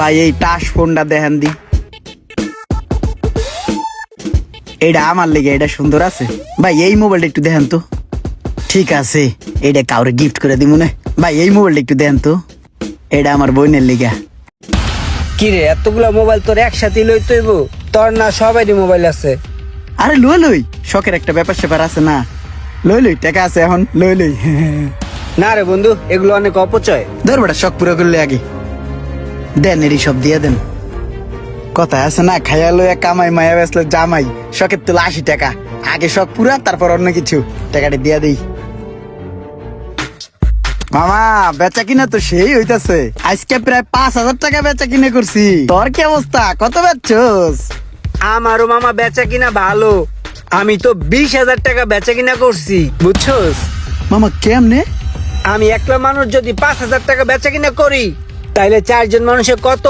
ভাই এই টাচ ফোনটা দেখেন দি, এটা আমার লেগে, এটা সুন্দর আছে ভাই। এই মোবাইলটা একটু দেখেন তো। ঠিক আছে, এটা কাউরে গিফট করে দিব না ভাই। এই মোবাইলটা একটু দেখেন তো, এটা আমার বোনের লেগে। কি রে, এতগুলা মোবাইল তোর একসাথে লই তৈব? তোর না সবারই মোবাইল আছে। আরে লই লই, শখের একটা ব্যাপার স্যাপার আছে না। লই লই, টাকা আছে এখন, লই লই। না রে বন্ধু, এগুলো অনেক অপচয়। ধর বেটা, শখ পুরো করলে আগে দেন, এরই সব দিয়ে দেন। কথা আছে না, খাইয়া লইয়া কামাই মায়া বেসলে জামাই। শখের তুলা 80 টাকা, আগে শখ পুরা, তারপর অন্য কিছু। টাকাটা দিয়া দেই। মামা বেচা কিনা তো সেই হইতাছে, আজকে প্রায় 5,000 টাকা বেচা কিনে করছি। তোর কি অবস্থা, কত বেচছস? আমারও মামা বেচা কিনা ভালো। আমি তো 20,000 টাকা বেচা কিনা করছি, বুঝছস? মামা কেমনে? আমি একলা মানুষ যদি 5,000 টাকা বেচা কিনা করি, তাইলে 4 জন মানুষের কত